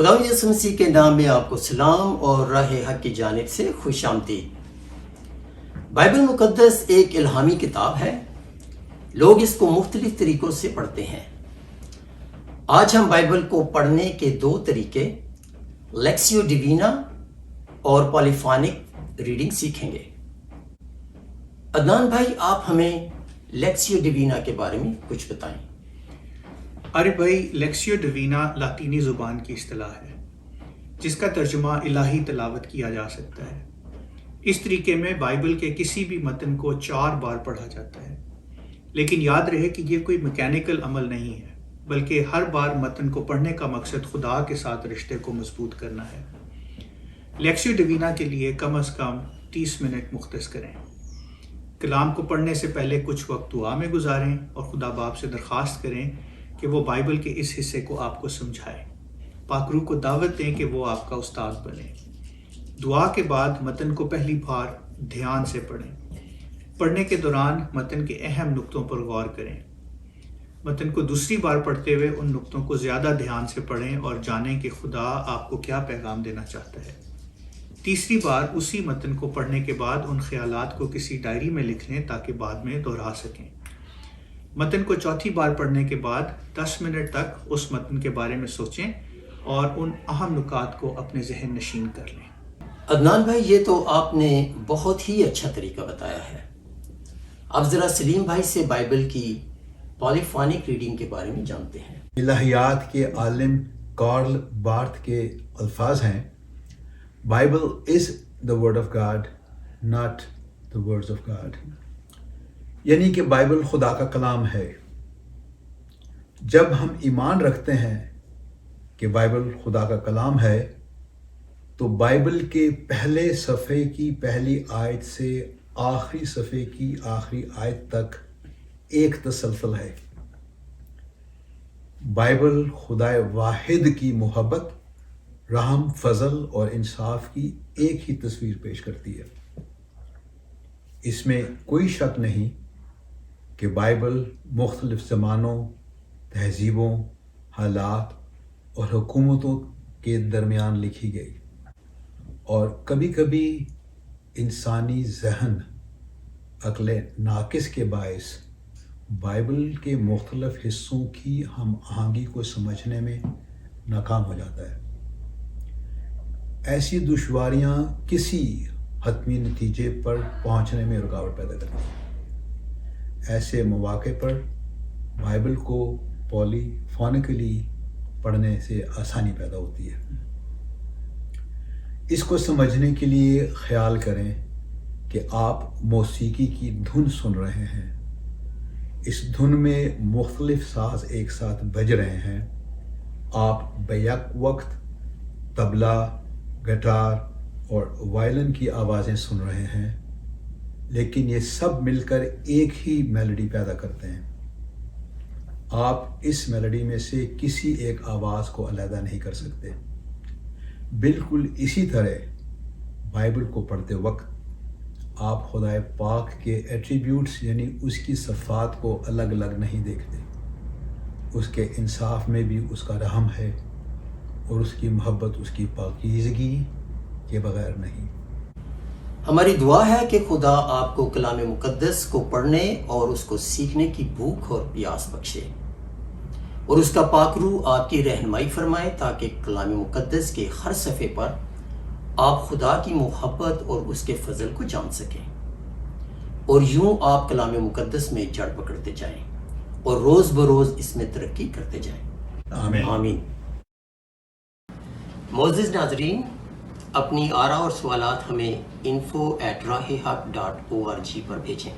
خداوند یسوع مسیح کے نام میں آپ کو سلام اور راہ حق کی جانب سے خوش آمدید۔ بائبل مقدس ایک الہامی کتاب ہے، لوگ اس کو مختلف طریقوں سے پڑھتے ہیں۔ آج ہم بائبل کو پڑھنے کے دو طریقے لیکسیو ڈیوینا اور پالیفونک ریڈنگ سیکھیں گے۔ عدنان بھائی، آپ ہمیں لیکسیو ڈیوینا کے بارے میں کچھ بتائیں۔ ارے بھائی، لیکسیو ڈیوینا لاطینی زبان کی اصطلاح ہے جس کا ترجمہ الہی تلاوت کیا جا سکتا ہے۔ اس طریقے میں بائبل کے کسی بھی متن کو 4 بار پڑھا جاتا ہے، لیکن یاد رہے کہ یہ کوئی میکینیکل عمل نہیں ہے، بلکہ ہر بار متن کو پڑھنے کا مقصد خدا کے ساتھ رشتے کو مضبوط کرنا ہے۔ لیکسیو ڈیوینا کے لیے کم از کم 30 منٹ مختص کریں۔ کلام کو پڑھنے سے پہلے کچھ وقت دعا میں گزاریں اور خدا باپ سے درخواست کریں کہ وہ بائبل کے اس حصے کو آپ کو سمجھائے۔ پاک روح کو دعوت دیں کہ وہ آپ کا استاد بنے۔ دعا کے بعد متن کو پہلی بار دھیان سے پڑھیں۔ پڑھنے کے دوران متن کے اہم نقطوں پر غور کریں۔ متن کو دوسری بار پڑھتے ہوئے ان نقطوں کو زیادہ دھیان سے پڑھیں اور جانیں کہ خدا آپ کو کیا پیغام دینا چاہتا ہے۔ تیسری بار اسی متن کو پڑھنے کے بعد ان خیالات کو کسی ڈائری میں لکھ لیں تاکہ بعد میں دہرا سکیں۔ متن کو چوتھی بار پڑھنے کے بعد 10 منٹ تک اس متن کے بارے میں سوچیں اور ان اہم نکات کو اپنے ذہن نشین کر لیں۔ عدنان بھائی، یہ تو آپ نے بہت ہی اچھا طریقہ بتایا ہے۔ اب ذرا سلیم بھائی سے بائبل کی پالیفونک ریڈنگ کے بارے میں جانتے ہیں۔ الہیات کے عالم کارل بارتھ کے الفاظ ہیں، Bible is the word of God, not the words of God۔ یعنی کہ بائبل خدا کا کلام ہے۔ جب ہم ایمان رکھتے ہیں کہ بائبل خدا کا کلام ہے تو بائبل کے پہلے صفحے کی پہلی آیت سے آخری صفحے کی آخری آیت تک ایک تسلسل ہے۔ بائبل خدا واحد کی محبت، رحم، فضل اور انصاف کی ایک ہی تصویر پیش کرتی ہے۔ اس میں کوئی شک نہیں کہ بائبل مختلف زمانوں، تہذیبوں، حالات اور حکومتوں کے درمیان لکھی گئی، اور کبھی کبھی انسانی ذہن عقل ناقص کے باعث بائبل کے مختلف حصوں کی ہم آہنگی کو سمجھنے میں ناکام ہو جاتا ہے۔ ایسی دشواریاں کسی حتمی نتیجے پر پہنچنے میں رکاوٹ پیدا کرتی ہیں۔ ایسے مواقع پر بائبل کو پالیفونکلی پڑھنے سے آسانی پیدا ہوتی ہے۔ اس کو سمجھنے کے لیے خیال کریں کہ آپ موسیقی کی دھن سن رہے ہیں۔ اس دھن میں مختلف ساز ایک ساتھ بج رہے ہیں۔ آپ بیک وقت طبلہ، گٹار اور وائلن کی آوازیں سن رہے ہیں، لیکن یہ سب مل کر ایک ہی میلوڈی پیدا کرتے ہیں۔ آپ اس میلوڈی میں سے کسی ایک آواز کو علیحدہ نہیں کر سکتے۔ بالکل اسی طرح بائبل کو پڑھتے وقت آپ خدا پاک کے ایٹریبیوٹس یعنی اس کی صفات کو الگ الگ نہیں دیکھتے۔ اس کے انصاف میں بھی اس کا رحم ہے، اور اس کی محبت اس کی پاکیزگی کے بغیر نہیں۔ ہماری دعا ہے کہ خدا آپ کو کلام مقدس کو پڑھنے اور اس کو سیکھنے کی بھوک اور پیاس بخشے، اور اس کا پاک روح آپ کی رہنمائی فرمائے تاکہ کلام مقدس کے ہر صفحے پر آپ خدا کی محبت اور اس کے فضل کو جان سکیں، اور یوں آپ کلام مقدس میں جڑ پکڑتے جائیں اور روز بروز اس میں ترقی کرتے جائیں۔ آمین۔ آمین۔ معزز ناظرین، اپنی آراء اور سوالات ہمیں info@rahehaq.org پر بھیجیں۔